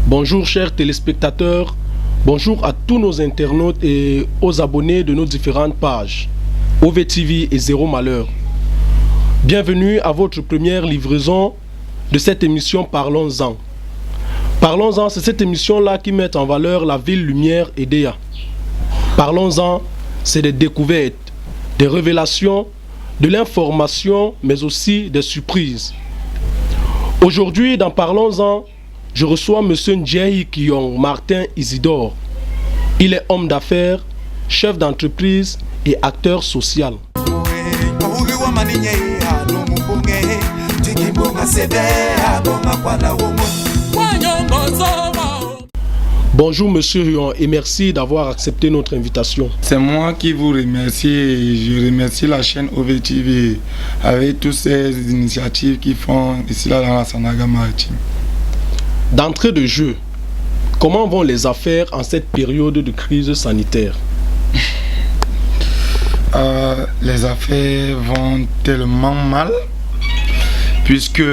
Bonjour chers téléspectateurs, bonjour à tous nos internautes et aux abonnés de nos différentes pages, OVTV et Zéro Malheur. Bienvenue à votre première livraison de cette émission Parlons-en. Parlons-en, c'est cette émission-là qui met en valeur la ville lumière Edéa. Parlons-en, c'est des découvertes, des révélations, de l'information, mais aussi des surprises. Aujourd'hui, dans Parlons-en, je reçois M. Ndjehi Kiyon Martin Isidore. Il est homme d'affaires, chef d'entreprise et acteur social. Bonjour Monsieur Rion et merci d'avoir accepté notre invitation. C'est moi qui vous remercie et je remercie la chaîne OVTV avec toutes ces initiatives qu'ils font ici là dans la Sanaga maritime. D'entrée de jeu, comment vont les affaires en cette période de crise sanitaire? Les affaires vont tellement mal puisque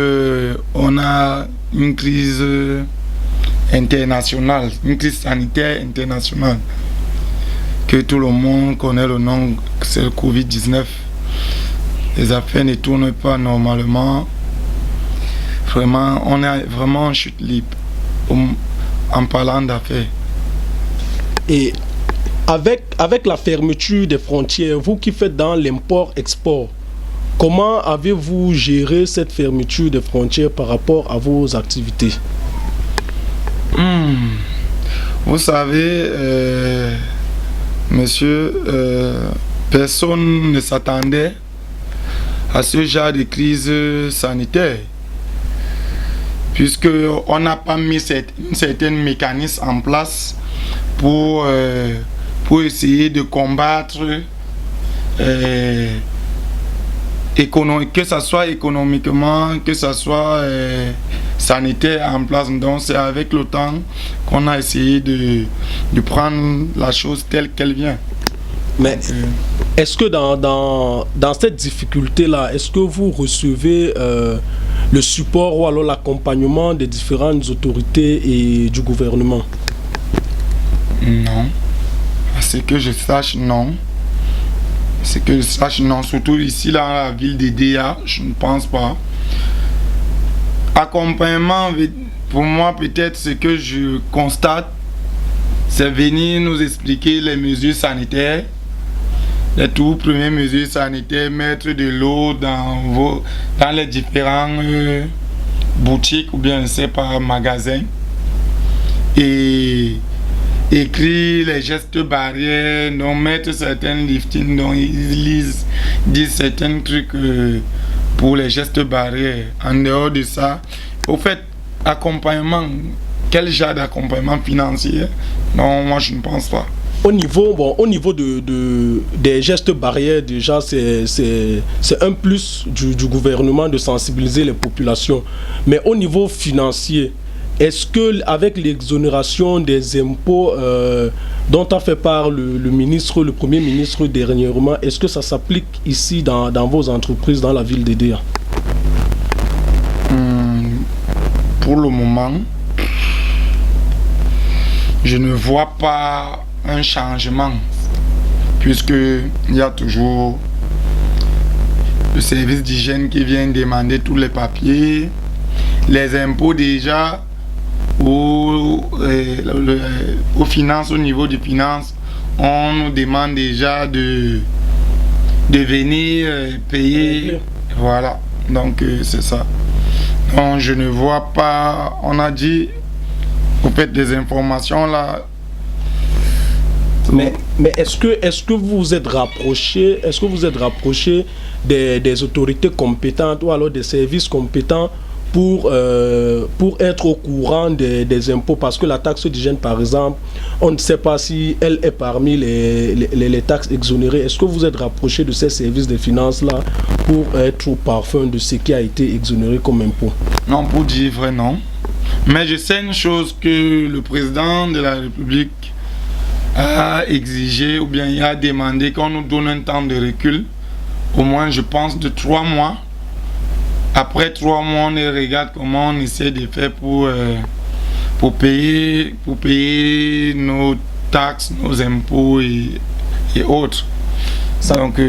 on a une crise internationale, une crise sanitaire internationale que tout le monde connaît le nom, c'est le Covid-19. Les affaires ne tournent pas normalement. Vraiment, on est vraiment en chute libre en parlant d'affaires. Et avec la fermeture des frontières, vous qui faites dans l'import-export, comment avez-vous géré cette fermeture des frontières par rapport à vos activités? Vous savez, monsieur, personne ne s'attendait à ce genre de crise sanitaire, puisqu'on n'a pas mis un certain mécanisme en place pour essayer de combattre, que ce soit économiquement, que ce soit sanitaire en place. Donc c'est avec le temps qu'on a essayé de prendre la chose telle qu'elle vient. Mais est-ce que dans cette difficulté-là, est-ce que vous recevez le support ou alors l'accompagnement des différentes autorités et du gouvernement? Non. À ce que je sache, non. Ce que je sache, non. Surtout ici, dans la ville d'Edéa, je ne pense pas. Accompagnement, pour moi, peut-être ce que je constate, c'est venir nous expliquer les mesures sanitaires, les toutes premières mesures sanitaires, mettre de l'eau dans les différentes boutiques ou bien, je ne sais pas, magasins, et écrire les gestes barrières, donc mettre certains liftings, donc ils disent certains trucs pour les gestes barrières. En dehors de ça, au fait, accompagnement, quel genre d'accompagnement financier? Non, moi je ne pense pas. Au niveau des gestes barrières, déjà, c'est un plus du gouvernement de sensibiliser les populations. Mais au niveau financier, est-ce que avec l'exonération des impôts dont a fait part le Premier ministre dernièrement, est-ce que ça s'applique ici dans vos entreprises dans la ville d'Edéa? Pour le moment, je ne vois pas un changement, puisqu'il y a toujours le service d'hygiène qui vient demander tous les papiers, les impôts déjà, aux finances, au niveau des finances, on nous demande déjà de venir payer. Voilà, donc c'est ça. Donc je ne vois pas, on a dit, vous faites des informations là. Mais est-ce que vous vous êtes rapproché, des autorités compétentes ou alors des services compétents pour être au courant des impôts, parce que la taxe d'hygiène par exemple, on ne sait pas si elle est parmi les taxes exonérées. Est-ce que vous êtes rapproché de ces services de finances là pour être au parfum de ce qui a été exonéré comme impôt? Non, pour dire vrai non. Mais je sais une chose, que le président de la République a exigé ou bien il a demandé qu'on nous donne un temps de recul, au moins je pense de 3 mois. Après 3 mois, on regarde comment on essaie de faire pour payer nos taxes, nos impôts et autres. Donc,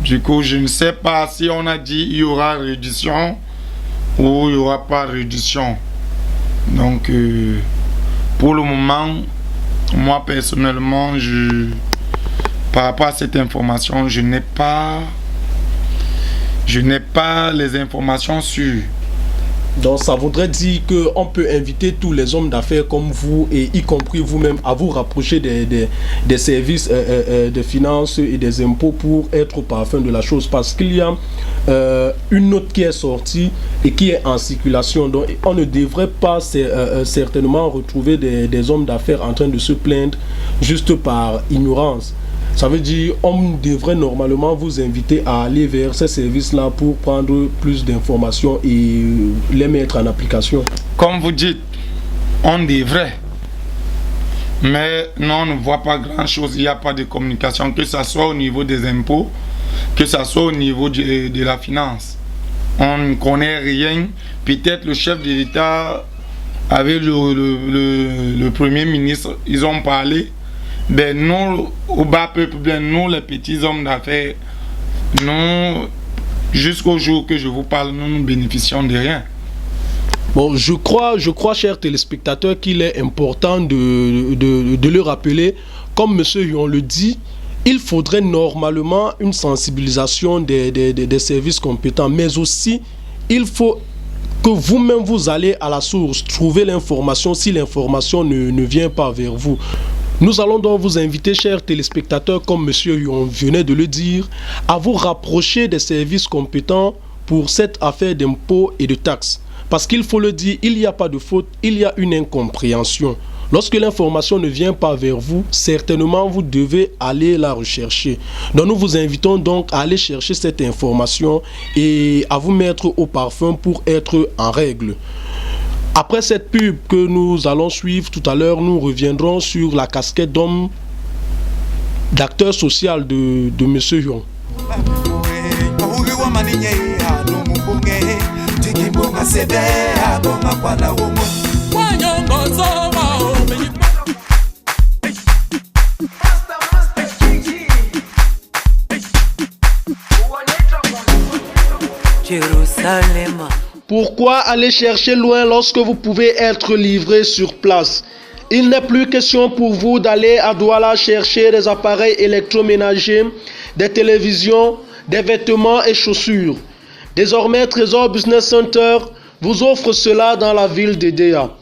du coup, je ne sais pas si on a dit il y aura réduction ou il n'y aura pas réduction. Donc, pour le moment, moi personnellement, par rapport à cette information, je n'ai pas les informations sûres. Donc ça voudrait dire qu'on peut inviter tous les hommes d'affaires comme vous, et y compris vous-même, à vous rapprocher des services de finances et des impôts pour être au parfum de la chose. Parce qu'il y a une note qui est sortie et qui est en circulation. Donc on ne devrait pas certainement retrouver des hommes d'affaires en train de se plaindre juste par ignorance. Ça veut dire qu'on devrait normalement vous inviter à aller vers ces services-là pour prendre plus d'informations et les mettre en application. Comme vous dites, on devrait. Mais non, on ne voit pas grand-chose. Il n'y a pas de communication, que ce soit au niveau des impôts, que ce soit au niveau de la finance. On ne connaît rien. Peut-être le chef de l'État avec le Premier ministre, ils ont parlé. Ben nous, au bas peuple, nous les petits hommes d'affaires, nous, jusqu'au jour que je vous parle, nous ne bénéficions de rien. Bon, je crois, chers téléspectateurs, qu'il est important de le rappeler. Comme M. Yon le dit, il faudrait normalement une sensibilisation des services compétents, mais aussi, il faut que vous-même vous allez à la source, trouver l'information si l'information ne vient pas vers vous. Nous allons donc vous inviter, chers téléspectateurs, comme M. Yon venait de le dire, à vous rapprocher des services compétents pour cette affaire d'impôts et de taxes. Parce qu'il faut le dire, il n'y a pas de faute, il y a une incompréhension. Lorsque l'information ne vient pas vers vous, certainement vous devez aller la rechercher. Donc nous vous invitons donc à aller chercher cette information et à vous mettre au parfum pour être en règle. Après cette pub que nous allons suivre tout à l'heure, nous reviendrons sur la casquette d'homme, d'acteur social de M. Yon. Jérusalem. Pourquoi aller chercher loin lorsque vous pouvez être livré sur place? Il n'est plus question pour vous d'aller à Douala chercher des appareils électroménagers, des télévisions, des vêtements et chaussures. Désormais, Trésor Business Center vous offre cela dans la ville d'Edea.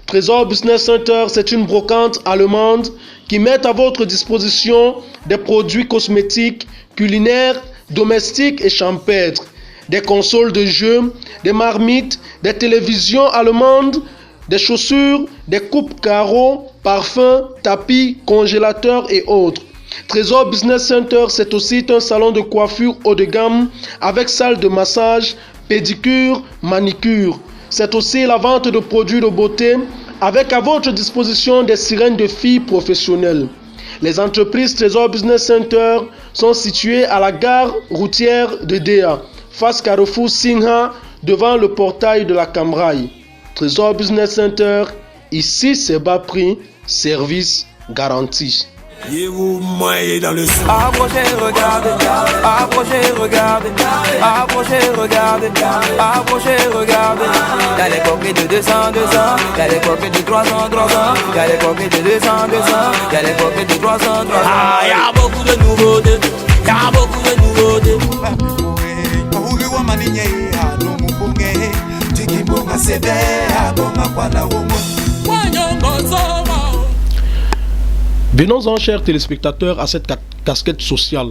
Trésor Business Center, c'est une brocante allemande qui met à votre disposition des produits cosmétiques, culinaires, domestiques et champêtres, des consoles de jeux, des marmites, des télévisions allemandes, des chaussures, des coupes carreaux, parfums, tapis, congélateurs et autres. Trésor Business Center, c'est aussi un salon de coiffure haut de gamme avec salle de massage, pédicure, manicure. C'est aussi la vente de produits de beauté avec à votre disposition des sirènes de filles professionnelles. Les entreprises Trésor Business Center sont situées à la gare routière de Déa, face Carrefour Singha, devant le portail de la Camraille. Trésor Business Center, ici c'est bas prix, service garanti. Approchez, regardez, approchez, regardez, approchez, regardez, approchez, regardez. Y'a les coquettes de 200, 200, y'a les coquettes de 300, 300, y'a les coquettes de 200, 200, y'a les coquettes de 300, 300. Ah, y'a beaucoup de nouveautés, y'a beaucoup de nouveautés. Venons-en, chers téléspectateurs, à cette casquette sociale.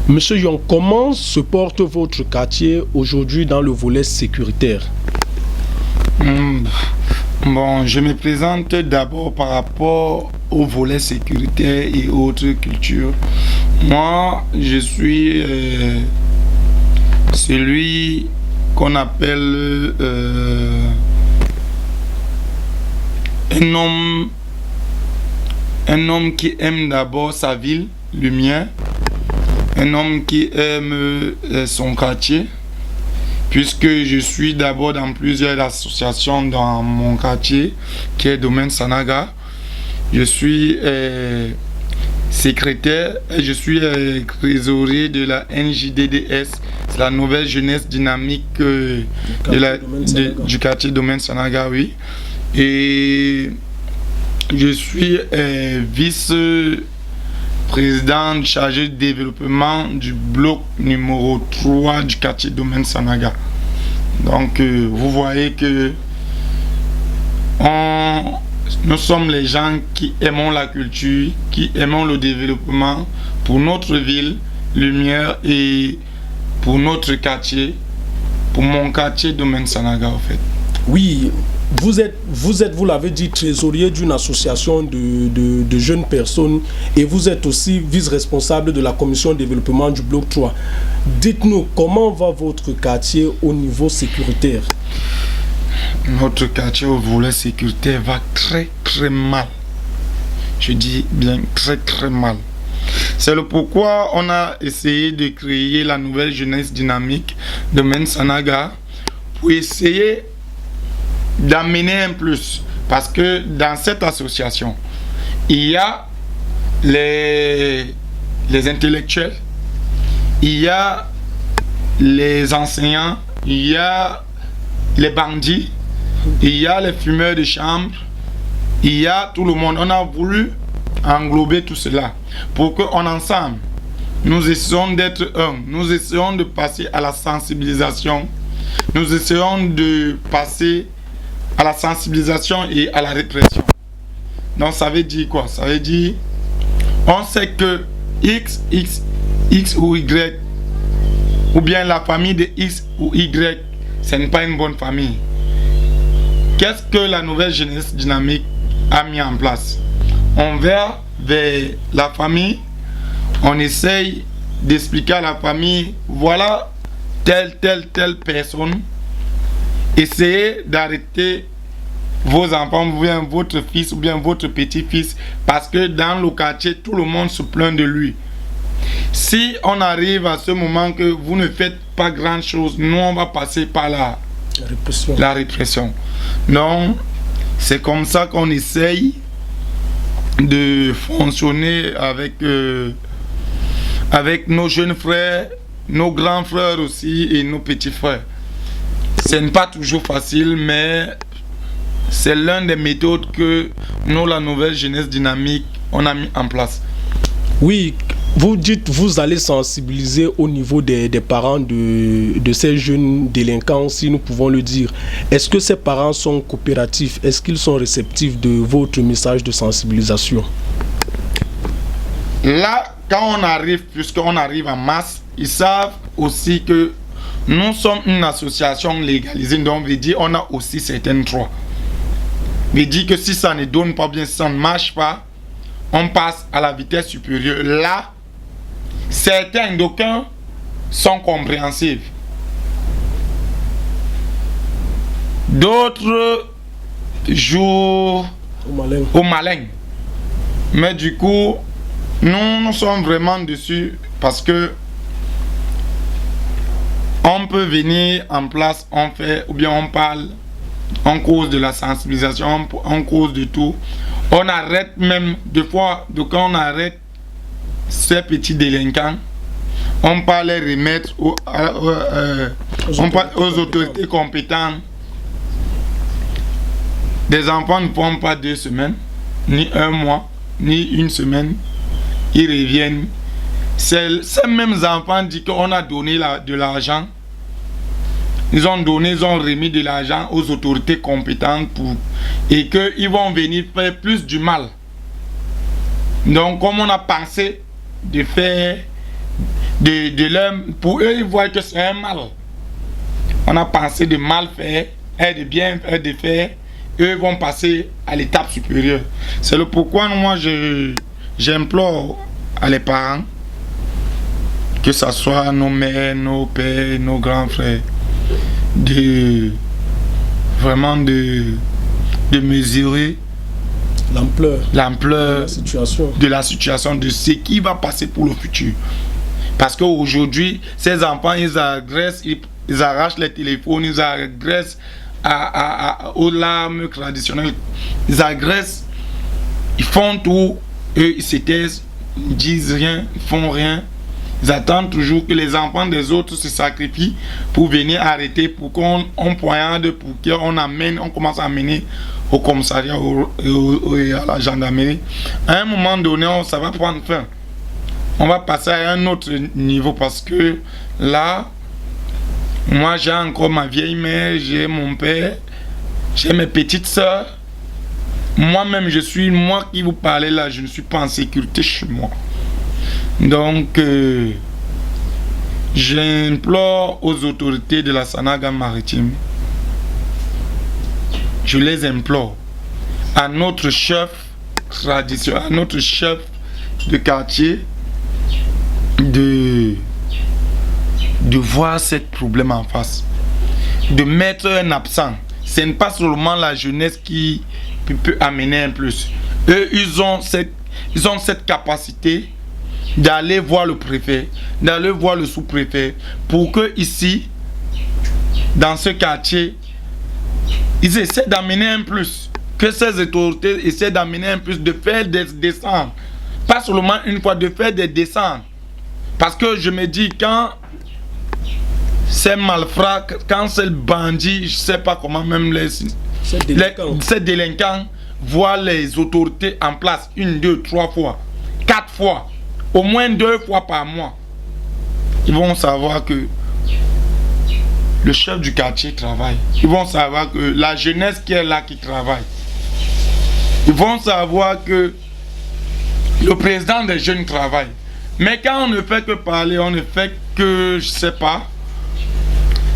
Monsieur Yon, comment se porte votre quartier aujourd'hui dans le volet sécuritaire? Bon, je me présente d'abord par rapport au volet sécuritaire et autres cultures. Moi, je suis celui qu'on appelle un un homme qui aime d'abord sa ville, le mien, un homme qui aime son quartier, puisque je suis d'abord dans plusieurs associations dans mon quartier, qui est Domaine Sanaga. Je suis secrétaire et je suis trésorier de la NJDDS, c'est la nouvelle jeunesse dynamique du quartier Domaine Sanaga, oui. Et je suis vice-président chargé de développement du bloc numéro 3 du quartier Domaine Sanaga. Donc vous voyez que nous sommes les gens qui aimons la culture, qui aimons le développement pour notre ville, Lumière, et pour notre quartier, pour mon quartier Domaine Sanaga en fait. Oui, vous êtes, vous l'avez dit, trésorier d'une association de jeunes personnes et vous êtes aussi vice-responsable de la commission de développement du bloc 3. Dites-nous, comment va votre quartier au niveau sécuritaire? Notre quartier au volet sécuritaire va très très mal. Je dis bien très très mal. C'est le pourquoi on a essayé de créer la nouvelle jeunesse dynamique de Domaine Sanaga pour essayer d'amener un plus. Parce que dans cette association, il y a les intellectuels, il y a les enseignants, il y a les bandits, il y a les fumeurs de chambre, il y a tout le monde. On a voulu englober tout cela pour qu'en ensemble, nous essayons d'être un. Nous essayons de passer à la sensibilisation. Nous essayons de passer à la sensibilisation et à la répression. Donc ça veut dire quoi? Ça veut dire, on sait que X ou Y, ou bien la famille de X ou Y, ce n'est pas une bonne famille. Qu'est-ce que la nouvelle jeunesse dynamique a mis en place? On va vers la famille, on essaye d'expliquer à la famille, voilà telle personne. Essayez d'arrêter vos enfants, ou bien votre fils, ou bien votre petit-fils, parce que dans le quartier, tout le monde se plaint de lui. Si on arrive à ce moment que vous ne faites pas grand-chose, nous on va passer par la répression. Donc, c'est comme ça qu'on essaye de fonctionner avec nos jeunes frères, nos grands frères aussi et nos petits frères. Ce n'est pas toujours facile, mais c'est l'une des méthodes que nous, la nouvelle jeunesse dynamique, on a mis en place. Oui, vous dites vous allez sensibiliser au niveau des parents de ces jeunes délinquants, si nous pouvons le dire. Est-ce que ces parents sont coopératifs? Est-ce qu'ils sont réceptifs de votre message de sensibilisation? Là, quand on arrive, puisqu'on arrive en masse, ils savent aussi que nous sommes une association légalisée, donc veut dire on a aussi certains droits. Veut dire que si ça ne donne pas bien, si ça ne marche pas, on passe à la vitesse supérieure. Là, certains d'aucuns sont compréhensifs. D'autres jouent au malin. Mais du coup, nous sommes vraiment dessus parce que on peut venir en place, on fait, ou bien on parle, on cause de la sensibilisation, on cause de tout. On arrête même, des fois, quand on arrête ces petits délinquants, on peut les remettre aux autorités compétentes. Des enfants ne font pas 2 semaines, ni 1 mois, ni 1 semaine. Ils reviennent. Ces mêmes enfants disent qu'on a donné de l'argent. Ils ont remis de l'argent aux autorités compétentes et qu'ils vont venir faire plus du mal. Donc, comme on a pensé de faire de l'homme, pour eux, ils voient que c'est un mal. On a pensé de mal faire et de bien faire, de faire. Eux vont passer à l'étape supérieure. C'est le pourquoi moi j'implore à les parents, que ce soit nos mères, nos pères, nos grands frères, de mesurer l'ampleur de la situation, de ce qui va passer pour le futur. Parce qu'aujourd'hui, ces enfants, ils agressent, ils arrachent les téléphones, ils agressent aux larmes traditionnelles, ils agressent, ils font tout, eux ils se taisent, ils disent rien, ils font rien. Ils attendent toujours que les enfants des autres se sacrifient pour venir arrêter, pour qu'on poignarde, pour qu'on commence à amener au commissariat et à la gendarmerie. À un moment donné, ça va prendre fin. On va passer à un autre niveau parce que là, moi j'ai encore ma vieille mère, j'ai mon père, j'ai mes petites soeurs. Moi-même, moi qui vous parlez là, je ne suis pas en sécurité chez moi. Donc, j'implore aux autorités de la Sanaga maritime, je les implore, à notre chef traditionnel, à notre chef de quartier, de voir ce problème en face, de mettre un absent. Ce n'est pas seulement la jeunesse qui peut amener un plus. Eux, ils ont cette capacité d'aller voir le préfet, d'aller voir le sous-préfet, pour que ici, dans ce quartier, ils essaient d'amener un plus, que ces autorités essaient d'amener un plus, de faire des descentes, pas seulement une fois, de faire des descentes. Parce que je me dis, quand ces malfrats, quand ces bandits, je ne sais pas comment même ces délinquants voient les autorités en place 1, 2, 3 fois, 4 fois, au moins 2 fois par mois, ils vont savoir que le chef du quartier travaille. Ils vont savoir que la jeunesse qui est là qui travaille. Ils vont savoir que le président des jeunes travaille. Mais quand on ne fait que parler, on ne fait que, je sais pas,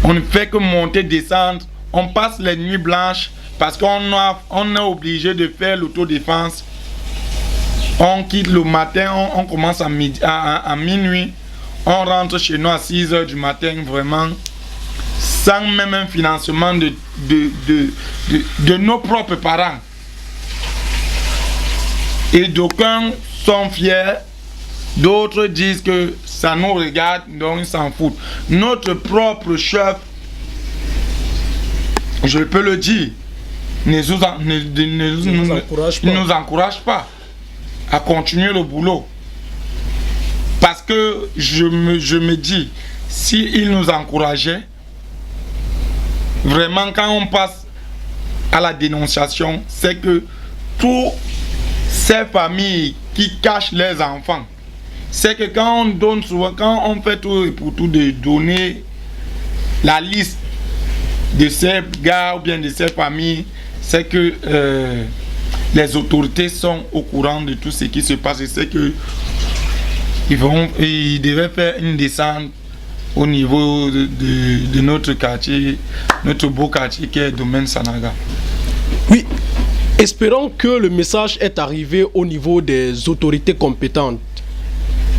on ne fait que monter, descendre, on passe les nuits blanches parce qu'on est obligé de faire l'autodéfense. On quitte le matin, on commence à minuit, on rentre chez nous à 6 h du matin, vraiment, sans même un financement de nos propres parents. Et d'aucuns sont fiers, d'autres disent que ça nous regarde, donc ils s'en foutent. Notre propre chef, je peux le dire, ne nous encourage pas à continuer le boulot. Parce que je me dis, s'il nous encourageait, vraiment quand on passe à la dénonciation, c'est que toutes ces familles qui cachent leurs enfants, c'est que quand on donne souvent, quand on fait tout pour tout de donner la liste de ces gars ou bien de ces familles, c'est que les autorités sont au courant de tout ce qui se passe. Et c'est que ils devaient faire une descente au niveau de notre quartier, notre beau quartier qui est le domaine Sanaga. Oui, espérons que le message est arrivé au niveau des autorités compétentes.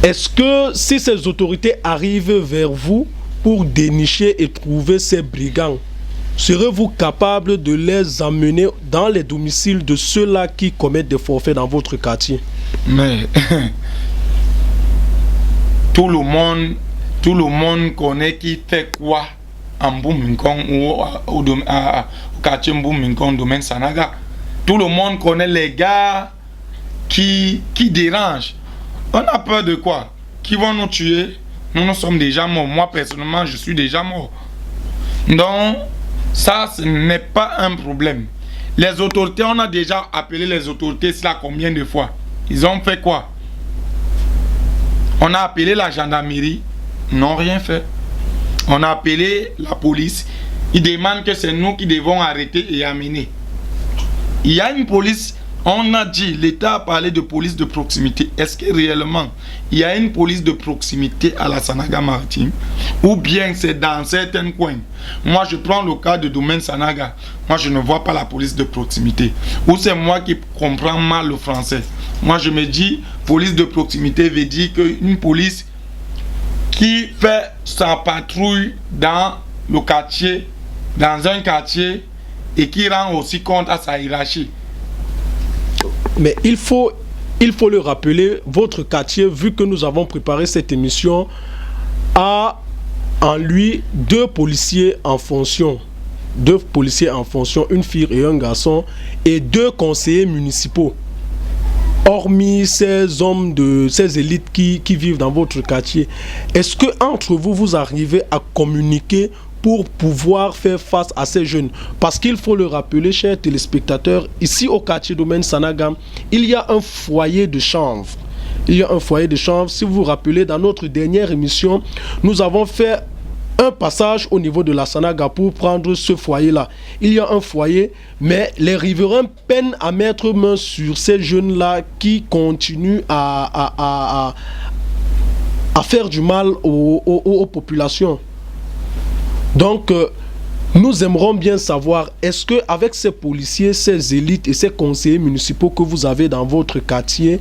Est-ce que si ces autorités arrivent vers vous pour dénicher et trouver ces brigands, serez-vous capable de les amener dans les domiciles de ceux-là qui commettent des forfaits dans votre quartier? Mais tout le monde connaît qui fait quoi en Bouminkong ou au quartier Bouminkong, domaine Sanaga. Tout le monde connaît les gars qui dérangent. On a peur de quoi? Qui vont nous tuer? Nous sommes déjà morts. Moi personnellement, je suis déjà mort. Donc ça, ce n'est pas un problème. Les autorités, on a déjà appelé les autorités cela combien de fois? Ils ont fait quoi? On a appelé la gendarmerie, ils n'ont rien fait. On a appelé la police, ils demandent que c'est nous qui devons arrêter et amener. Il y a une police, on a dit, l'État a parlé de police de proximité. Est-ce que réellement, il y a une police de proximité à la Sanaga maritime? Ou bien c'est dans certains coins? Moi, je prends le cas de domaine Sanaga. Moi, je ne vois pas la police de proximité. Ou c'est moi qui comprends mal le français. Moi, je me dis, police de proximité veut dire qu'une police qui fait sa patrouille dans le quartier, dans un quartier, et qui rend aussi compte à sa hiérarchie. Mais il faut le rappeler, votre quartier, vu que nous avons préparé cette émission, a en lui 2 policiers en fonction. 2 policiers en fonction, une fille et un garçon, et 2 conseillers municipaux. Hormis ces hommes ces élites qui vivent dans votre quartier, est-ce que entre vous, vous arrivez à communiquer pour pouvoir faire face à ces jeunes? Parce qu'il faut le rappeler, chers téléspectateurs, ici au quartier Domaine Sanaga, il y a un foyer de chanvre. Il y a un foyer de chanvre. Si vous vous rappelez, dans notre dernière émission, nous avons fait un passage au niveau de la Sanaga pour prendre ce foyer-là. Il y a un foyer, mais les riverains peinent à mettre main sur ces jeunes-là qui continuent à faire du mal aux populations. Donc, nous aimerions bien savoir, est-ce qu'avec ces policiers, ces élites et ces conseillers municipaux que vous avez dans votre quartier,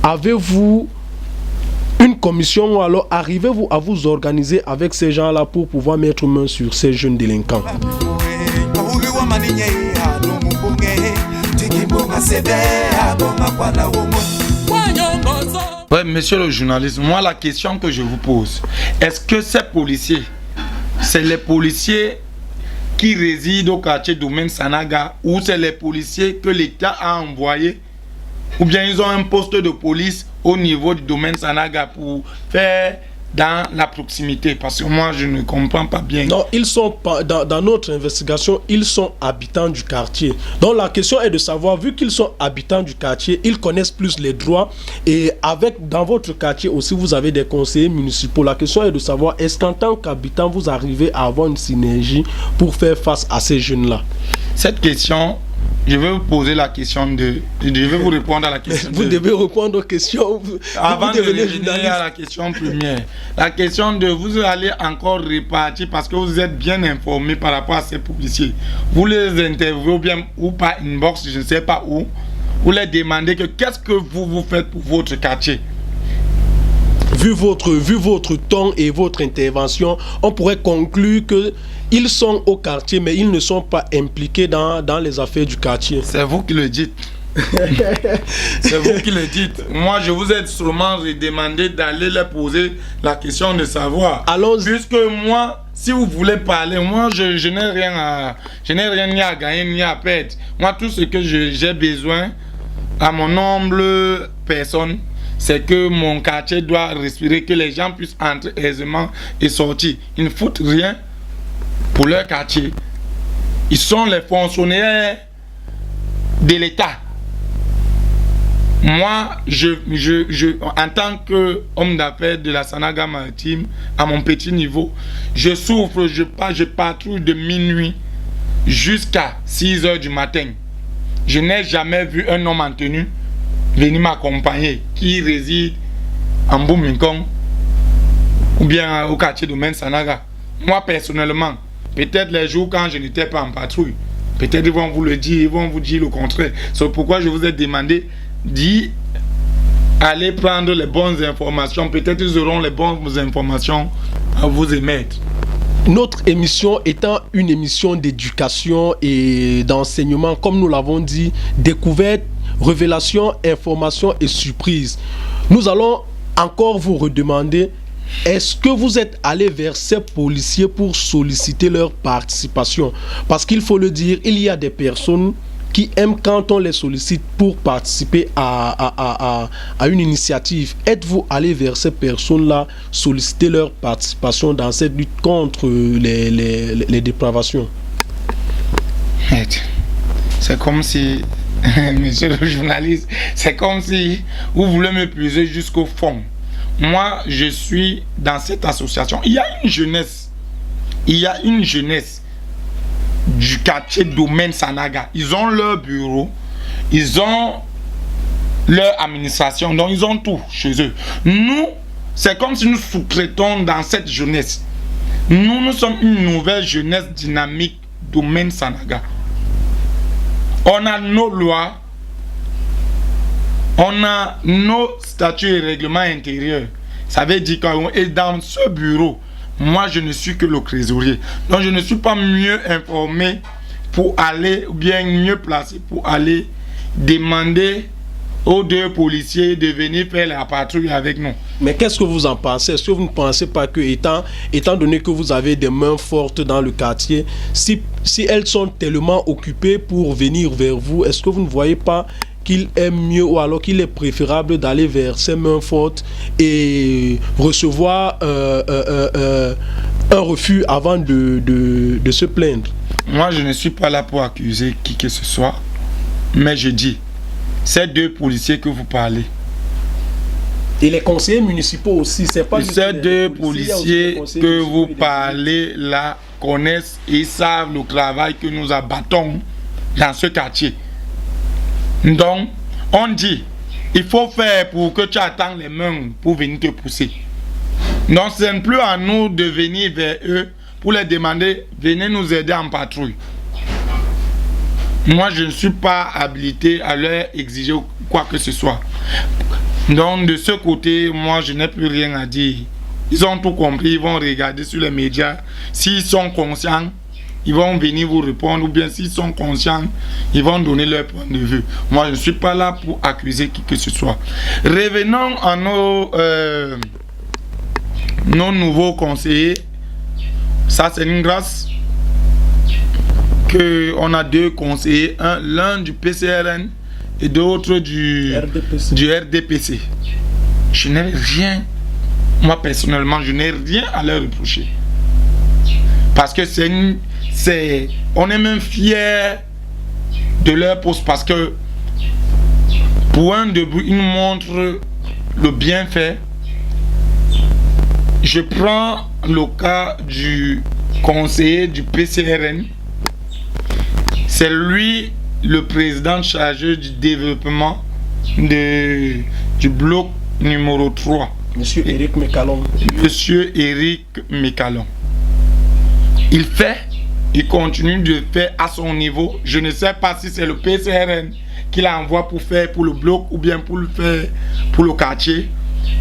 avez-vous une commission ou alors arrivez-vous à vous organiser avec ces gens-là pour pouvoir mettre main sur ces jeunes délinquants? Ouais, monsieur le journaliste, moi la question que je vous pose, est-ce que ces policiers, c'est les policiers qui résident au quartier Domaine Sanaga ou c'est les policiers que l'État a envoyés, ou bien ils ont un poste de police au niveau du Domaine Sanaga pour faire dans la proximité? Parce que moi je ne comprends pas bien. Non, ils sont pas, dans notre investigation, ils sont habitants du quartier. Donc la question est de savoir, vu qu'ils sont habitants du quartier, ils connaissent plus les droits, et dans votre quartier aussi vous avez des conseillers municipaux. La question est de savoir, est-ce qu'en tant qu'habitant vous arrivez à avoir une synergie pour faire face à ces jeunes-là? Cette question, je vais vous poser la question je vais vous répondre à la question. Vous devez répondre aux questions. Avant de revenir à la question première, la question vous allez encore répartir parce que vous êtes bien informé par rapport à ces policiers. Vous les interviewez bien ou par inbox, je ne sais pas où. Vous les demandez qu'est-ce que vous faites pour votre quartier. Vu votre ton et votre intervention, on pourrait conclure que ils sont au quartier, mais ils ne sont pas impliqués dans les affaires du quartier. C'est vous qui le dites. C'est vous qui le dites. Moi, je vous ai sûrement demandé d'aller leur poser la question de savoir. Allons-y. Puisque moi, si vous voulez parler, moi, je n'ai rien ni à gagner ni à perdre. Moi, tout ce que j'ai besoin, à mon humble personne, c'est que mon quartier doit respirer, que les gens puissent entrer aisément et sortir. Ils ne foutent rien pour leur quartier. Ils sont les fonctionnaires de l'État. Moi, en tant qu'homme d'affaires de la Sanaga maritime, à mon petit niveau, je souffre, je patrouille de minuit jusqu'à 6 h du matin. Je n'ai jamais vu un homme en tenue venir m'accompagner qui réside en Boumingong ou bien au quartier Domaine Sanaga. Moi, personnellement, peut-être les jours quand je n'étais pas en patrouille, peut-être ils vont vous le dire, ils vont vous dire le contraire. C'est pourquoi je vous ai demandé d'y aller prendre les bonnes informations. Peut-être ils auront les bonnes informations à vous émettre. Notre émission étant une émission d'éducation et d'enseignement, comme nous l'avons dit, découverte, révélation, information et surprise. Nous allons encore vous redemander, est-ce que vous êtes allé vers ces policiers pour solliciter leur participation? Parce qu'il faut le dire, il y a des personnes qui aiment quand on les sollicite pour participer à une initiative. Êtes-vous allé vers ces personnes-là, solliciter leur participation dans cette lutte contre les dépravations? C'est comme si, monsieur le journaliste, c'est comme si vous voulez me puiser jusqu'au fond. Moi, je suis dans cette association. Il y a une jeunesse du quartier Domaine Sanaga. Ils ont leur bureau, ils ont leur administration, donc ils ont tout chez eux. Nous, c'est comme si nous sous-traitons dans cette jeunesse. Nous sommes une nouvelle jeunesse dynamique Domaine Sanaga. On a nos lois, on a nos statuts et règlements intérieurs. Ça veut dire que dans ce bureau, moi je ne suis que le trésorier. Donc je ne suis pas mieux informé pour aller, ou bien mieux placé pour aller demander aux 2 policiers de venir faire la patrouille avec nous. Mais qu'est-ce que vous en pensez? Est-ce que vous ne pensez pas que, étant donné que vous avez des mains fortes dans le quartier, si elles sont tellement occupées pour venir vers vous, est-ce que vous ne voyez pas qu'il est mieux ou alors qu'il est préférable d'aller vers ces mains fortes et recevoir un refus avant de se plaindre? Moi, je ne suis pas là pour accuser qui que ce soit, mais je dis, ces 2 policiers que vous parlez, et les conseillers municipaux aussi, c'est pas ces 2 policiers que vous parlez là connaissent et savent le travail que nous abattons dans ce quartier. Donc, on dit, il faut faire pour que tu attends les mains pour venir te pousser. Donc, ce n'est plus à nous de venir vers eux pour les demander, venez nous aider en patrouille. Moi, je ne suis pas habilité à leur exiger quoi que ce soit. Donc, de ce côté, moi, je n'ai plus rien à dire. Ils ont tout compris, ils vont regarder sur les médias. S'ils sont conscients, ils vont venir vous répondre, ou bien s'ils sont conscients, ils vont donner leur point de vue. Moi, je ne suis pas là pour accuser qui que ce soit. Revenons à nos nouveaux conseillers. Ça, c'est une grâce qu'on a 2 conseillers, l'un du PCRN et d'autres du RDPC. Je n'ai rien, moi personnellement, je n'ai rien à leur reprocher. Parce que on est même fiers de leur poste, parce que pour un début, ils nous montrent le bienfait. Je prends le cas du conseiller du PCRN. C'est lui le président chargé du développement du bloc numéro 3. Monsieur Éric Mécalon. Monsieur Éric Mécalon. Il continue de faire à son niveau. Je ne sais pas si c'est le PCRN qui l'envoie pour faire pour le bloc ou bien pour le faire pour le quartier.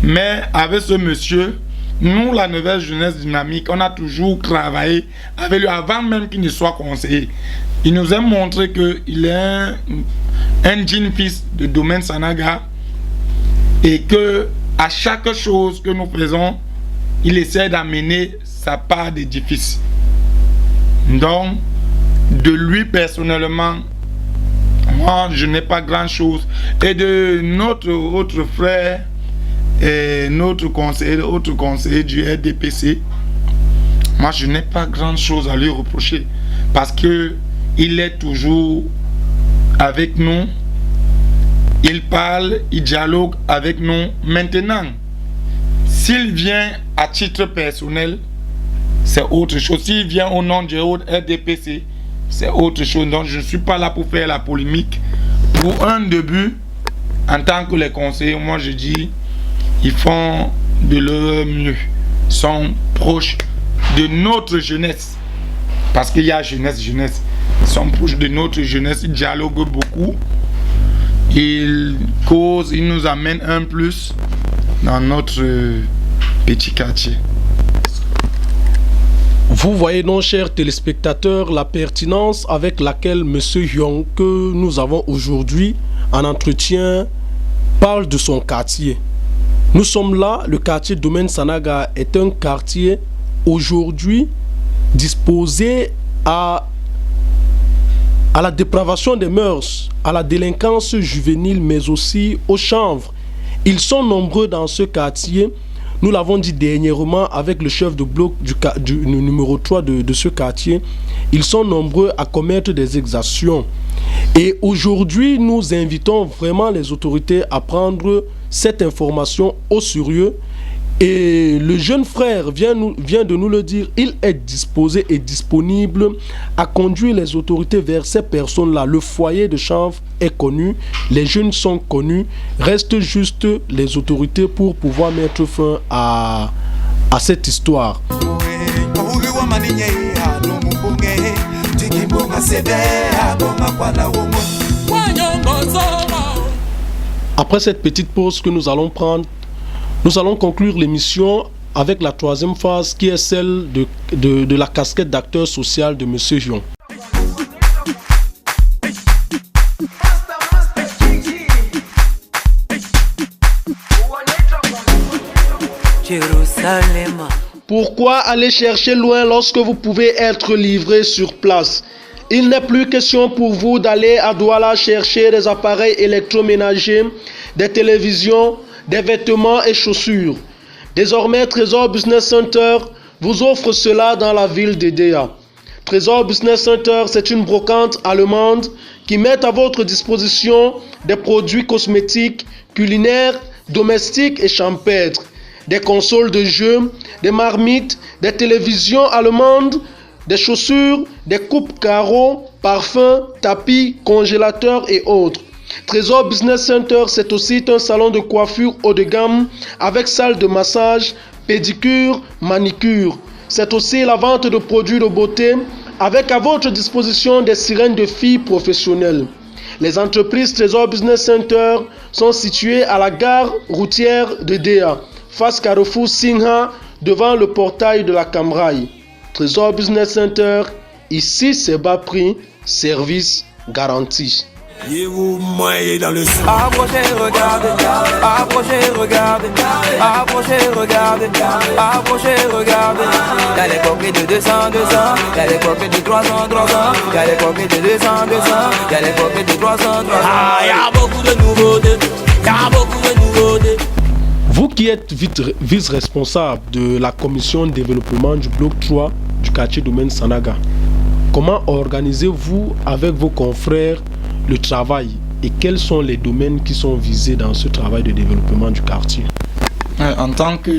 Mais avec ce monsieur, nous, la nouvelle jeunesse dynamique, on a toujours travaillé avec lui avant même qu'il ne soit conseiller. Il nous a montré qu'il est un digne fils de Domaine Sanaga et que à chaque chose que nous faisons, il essaie d'amener sa part d'édifice. Donc, de lui personnellement, moi, je n'ai pas grand-chose. Et de notre autre frère, et notre conseiller du RDPC, moi, je n'ai pas grand-chose à lui reprocher. Parce que il est toujours avec nous. Il parle, il dialogue avec nous. Maintenant, s'il vient à titre personnel, c'est autre chose. S'il vient au nom du RDPC, c'est autre chose. Donc, je ne suis pas là pour faire la polémique. Pour un début, en tant que les conseillers, moi, je dis, ils font de leur mieux. Ils sont proches de notre jeunesse. Parce qu'il y a jeunesse. Ils sont proches de notre jeunesse. Ils dialoguent beaucoup. Ils causent, ils nous amènent un plus dans notre petit quartier. Vous voyez donc, chers téléspectateurs, la pertinence avec laquelle M. Hyong, que nous avons aujourd'hui en entretien, parle de son quartier. Nous sommes là, le quartier Domaine Sanaga est un quartier aujourd'hui disposé à la dépravation des mœurs, à la délinquance juvénile, mais aussi aux chanvres. Ils sont nombreux dans ce quartier. Nous l'avons dit dernièrement avec le chef de bloc du numéro 3 de ce quartier. Ils sont nombreux à commettre des exactions. Et aujourd'hui, nous invitons vraiment les autorités à prendre cette information au sérieux. Et le jeune frère vient de nous le dire, il est disposé et disponible à conduire les autorités vers ces personnes-là. Le foyer de chanvre est connu, les jeunes sont connus, reste juste les autorités pour pouvoir mettre fin à cette histoire. Après cette petite pause que nous allons prendre, nous allons conclure l'émission avec la troisième phase qui est celle de la casquette d'acteur social de M. Hyong. Salema. Pourquoi aller chercher loin lorsque vous pouvez être livré sur place? Il n'est plus question pour vous d'aller à Douala chercher des appareils électroménagers, des télévisions, des vêtements et chaussures. Désormais, Trésor Business Center vous offre cela dans la ville d'Edea. Trésor Business Center, c'est une brocante allemande qui met à votre disposition des produits cosmétiques, culinaires, domestiques et champêtres, des consoles de jeux, des marmites, des télévisions allemandes, des chaussures, des coupes carreaux, parfums, tapis, congélateurs et autres. Trésor Business Center, c'est aussi un salon de coiffure haut de gamme avec salle de massage, pédicure, manicure. C'est aussi la vente de produits de beauté avec à votre disposition des sirènes de filles professionnelles. Les entreprises Trésor Business Center sont situées à la gare routière de Déa, face Carrefour Singha, devant le portail de la Camraille. Trésor Business Center, ici c'est bas prix, service garanti. Et vous moyez dans le sang. Approchez, regardez, approchez, regardez, approchez, regardez, approchez, regardez. Y'a les coquilles de 200, y'a les coquilles de 300, y'a les coquilles de 200, y'a les coquilles de 300, Ah, y'a beaucoup de nouveautés, y'a beaucoup de nouveautés. Vous qui êtes vice-responsable de la commission de développement du bloc 3 du quartier domaine Sanaga, comment organisez-vous avec vos confrères le travail et quels sont les domaines qui sont visés dans ce travail de développement du quartier? En tant que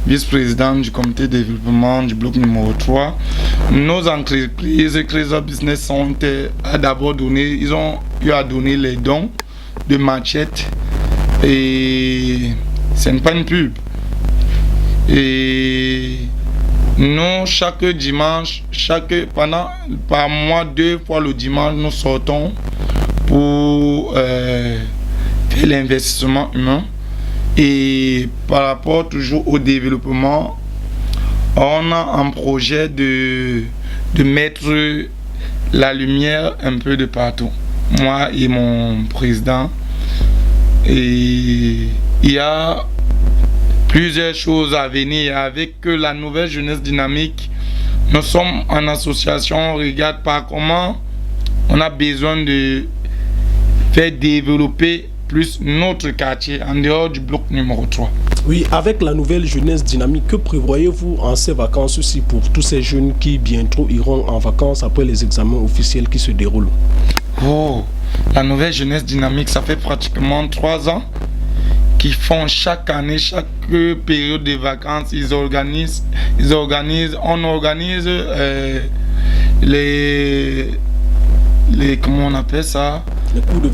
vice-président du comité de développement du bloc numéro 3, nos entreprises Trésor Business ont d'abord donné, ils ont eu à donner les dons de machettes et ce n'est pas une pub. Et nous, chaque dimanche, par mois, 2 fois le dimanche, nous sortons pour faire l'investissement humain. Et par rapport toujours au développement, on a un projet de mettre la lumière un peu de partout. Moi et mon président. Et il y a plusieurs choses à venir avec la nouvelle jeunesse dynamique. Nous sommes en association, on regarde par comment on a besoin de faire développer plus notre quartier en dehors du bloc numéro 3. Oui, avec la nouvelle jeunesse dynamique, que prévoyez-vous en ces vacances aussi pour tous ces jeunes qui bientôt iront en vacances après les examens officiels qui se déroulent? Oh, la nouvelle jeunesse dynamique, ça fait pratiquement 3 ans qui font chaque année, chaque période de vacances, on organise les comment on appelle ça?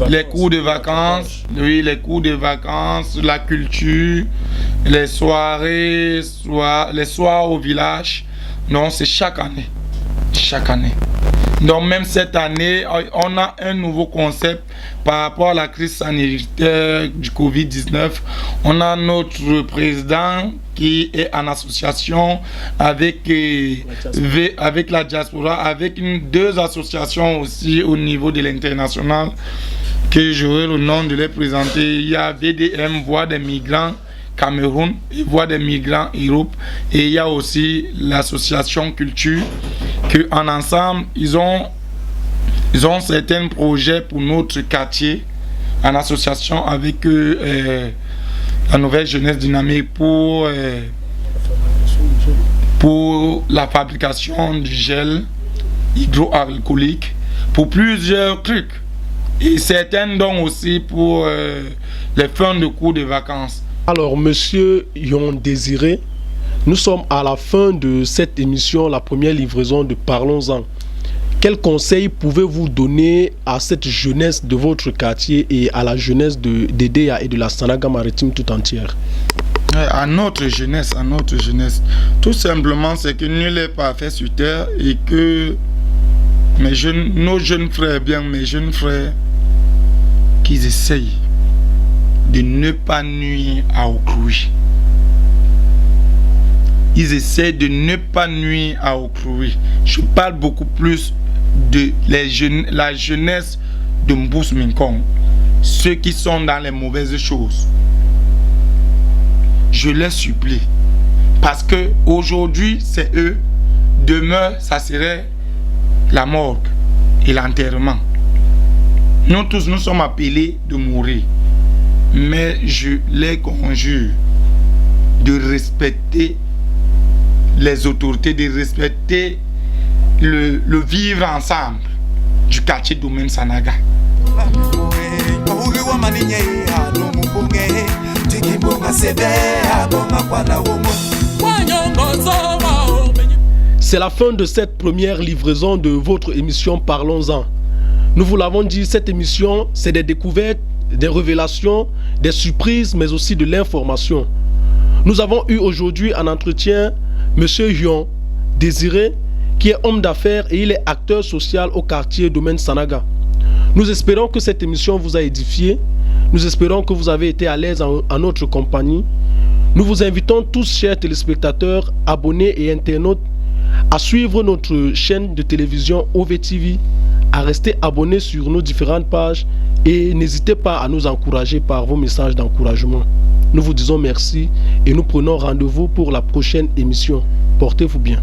Les cours de vacances, oui, les cours de vacances, la culture, les soirées, les soirs au village. Non, c'est chaque année. Donc même cette année, on a un nouveau concept par rapport à la crise sanitaire du Covid-19. On a notre président qui est en association avec la diaspora, avec 2 associations aussi au niveau de l'international, que j'aurai le nom de les présenter. Il y a VDM, Voix des migrants Cameroun, Voix des migrants Europe, et il y a aussi l'association Culture, que en ensemble ils ont certains projets pour notre quartier en association avec la nouvelle jeunesse dynamique pour la fabrication du gel hydroalcoolique, pour plusieurs trucs, et certains dons aussi pour les fins de cours de vacances. Alors, monsieur Yon Désiré, nous sommes à la fin de cette émission, la première livraison de Parlons-en. Quel conseil pouvez-vous donner à cette jeunesse de votre quartier et à la jeunesse d'Edea et de la Sanaga maritime tout entière? À notre jeunesse, tout simplement, c'est que nul n'est parfait sur terre et que nos jeunes frères, qu'ils essayent de ne pas nuire à autrui. Ils essaient de ne pas nuire à autrui. Je parle beaucoup plus de la jeunesse de Mbous Minkong, ceux qui sont dans les mauvaises choses. je les supplie. Parce que aujourd'hui, c'est eux. Demain, ça serait la morgue et l'enterrement. Nous tous, nous sommes appelés de mourir. Mais je les conjure de respecter les autorités, de respecter le vivre ensemble du quartier Domaine Sanaga. C'est la fin de cette première livraison de votre émission Parlons-en. Nous vous l'avons dit, cette émission, c'est des découvertes, des révélations, des surprises, mais aussi de l'information. Nous avons eu aujourd'hui en entretien M. Hion Désiré, qui est homme d'affaires et il est acteur social au quartier Domaine Sanaga. Nous espérons que cette émission vous a édifié. Nous espérons que vous avez été à l'aise en notre compagnie. Nous vous invitons tous, chers téléspectateurs, abonnés et internautes, à suivre notre chaîne de télévision OVTV, à rester abonnés sur nos différentes pages et n'hésitez pas à nous encourager par vos messages d'encouragement. Nous vous disons merci et nous prenons rendez-vous pour la prochaine émission. Portez-vous bien.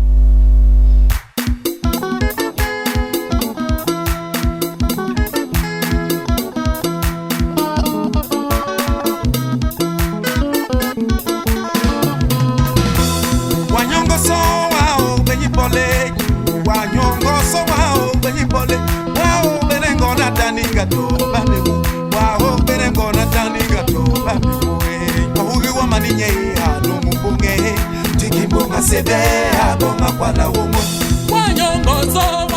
Sebe abonga kwa na womo. Wanyongo so